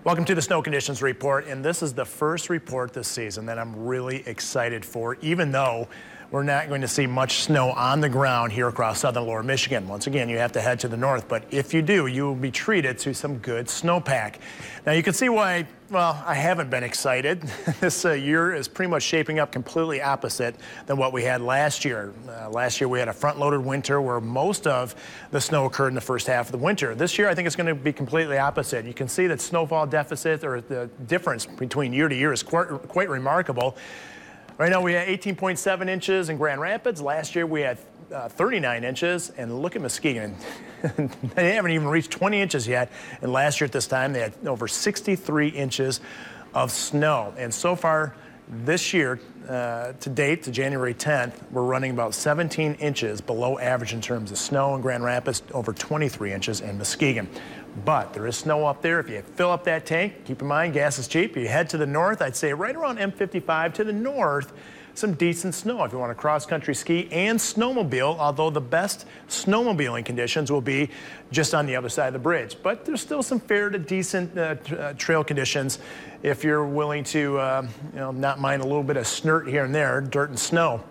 Welcome to the Snow Conditions Report, and this is the first report this season that I'm really excited for, even though we're not going to see much snow on the ground here across southern lower Michigan. Once again, you have to head to the north, but if you do, you will be treated to some good snowpack. Now you can see why, well, I haven't been excited. This year is pretty much shaping up completely opposite than what we had last year. Last year we had a front-loaded winter where most of the snow occurred in the first half of the winter. This year I think it's going to be completely opposite. You can see that snowfall deficit, or the difference between year to year, is quite remarkable. Right now we had 18.7 inches in Grand Rapids. Last year we had 39 inches, and look at Muskegon. They haven't even reached 20 inches yet, and last year at this time they had over 63 inches of snow. And so far this year, to date, to January 10th, we're running about 17 inches below average in terms of snow in Grand Rapids, over 23 inches in Muskegon. But there is snow up there. If you fill up that tank, keep in mind gas is cheap. You head to the north, I'd say right around M55 to the north, some decent snow if you want to cross-country ski and snowmobile, although the best snowmobiling conditions will be just on the other side of the bridge. But there's still some fair to decent trail conditions if you're willing to not mind a little bit of snert here and there, dirt and snow.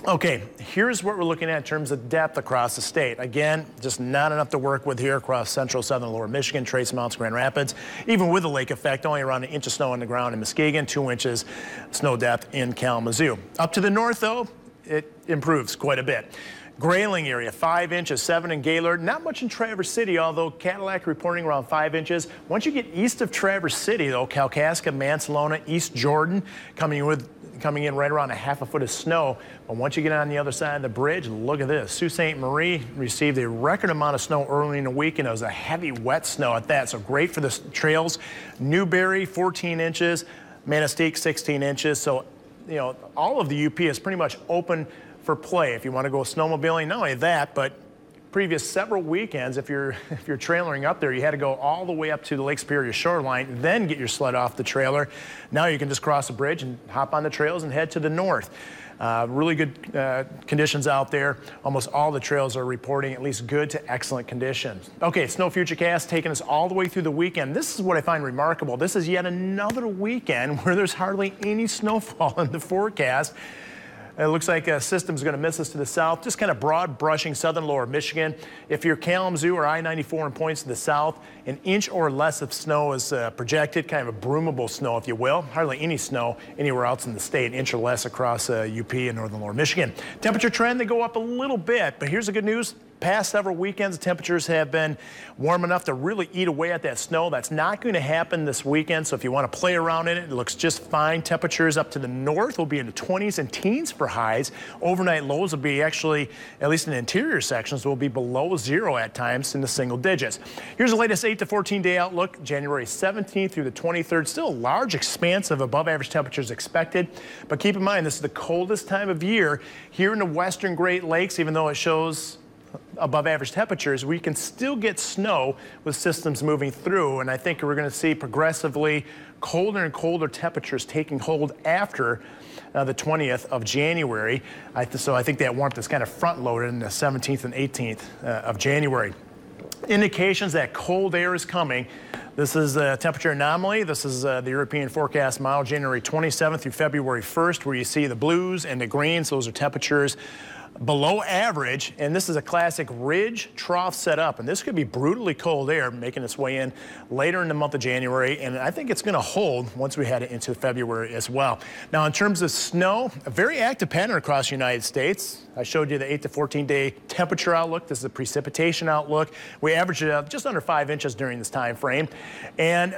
Okay, here's what we're looking at in terms of depth across the state. Again, just not enough to work with here across central, southern, lower Michigan, Trace Mounts, Grand Rapids. Even with the lake effect, only around an inch of snow on the ground in Muskegon, 2 inches snow depth in Kalamazoo. Up to the north, though, it improves quite a bit. Grayling area, 5 inches, 7 in Gaylord. Not much in Traverse City, although Cadillac reporting around 5 inches. Once you get east of Traverse City, though, Kalkaska, Mansalona, East Jordan, coming in right around a half a foot of snow. But once you get on the other side of the bridge, look at this. Sault Ste. Marie received a record amount of snow early in the week, and it was a heavy, wet snow at that. So great for the trails. Newberry, 14 inches. Manistee, 16 inches. So, all of the UP is pretty much open for play if you want to go snowmobiling. Not only that, but previous several weekends, if you're trailering up there, you had to go all the way up to the Lake Superior shoreline, then get your sled off the trailer. Now you can just cross the bridge and hop on the trails and head to the north. Really good conditions out there. Almost all the trails are reporting at least good to excellent conditions. Okay, Snow Futurecast taking us all the way through the weekend. This is what I find remarkable. This is yet another weekend where there's hardly any snowfall in the forecast. It looks like a system's going to miss us to the south, just kind of broad brushing southern lower Michigan. If you're Kalamazoo or I-94 and points to the south, an inch or less of snow is projected, kind of a broomable snow, if you will. Hardly any snow anywhere else in the state, an inch or less across UP and northern lower Michigan. Temperature trend, they go up a little bit, but here's the good news. Past several weekends, temperatures have been warm enough to really eat away at that snow. That's not going to happen this weekend, so if you want to play around in it, it looks just fine. Temperatures up to the north will be in the 20s and teens for highs. Overnight lows will be actually, at least in the interior sections, will be below zero at times in the single digits. Here's the latest 8 to 14 day outlook, January 17th through the 23rd. Still a large expanse of above average temperatures expected, but keep in mind this is the coldest time of year here in the western Great Lakes. Even though it shows above average temperatures, we can still get snow with systems moving through, and I think we're going to see progressively colder and colder temperatures taking hold after the 20th of January. So I think that warmth is kind of front loaded in the 17th and 18th of January. Indications that cold air is coming. This is a temperature anomaly. This is the European forecast model, January 27th through February 1st, where you see the blues and the greens. Those are temperatures below average, and this is a classic ridge trough setup, and this could be brutally cold air making its way in later in the month of January, and I think it's going to hold once we head into February as well. Now, in terms of snow, a very active pattern across the United States. I showed you the 8 to 14 day temperature outlook. This is a precipitation outlook. We averaged just under 5 inches during this time frame, and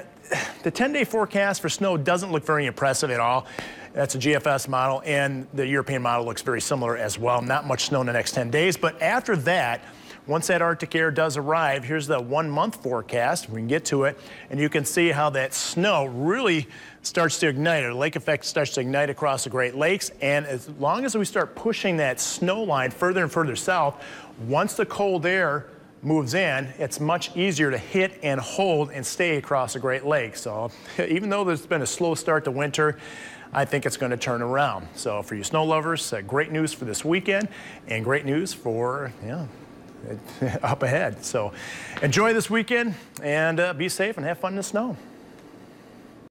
the 10-day forecast for snow doesn't look very impressive at all. That's a GFS model, and the European model looks very similar as well. Not much snow in the next 10 days, but after that, once that Arctic air does arrive, here's the 1 month forecast. We can get to it, and you can see how that snow really starts to ignite. The lake effect starts to ignite across the Great Lakes, and as long as we start pushing that snow line further and further south, once the cold air moves in, it's much easier to hit and hold and stay across the Great Lakes. So even though there's been a slow start to winter, I think it's going to turn around. So for you snow lovers, great news for this weekend and great news for up ahead. So enjoy this weekend and be safe and have fun in the snow.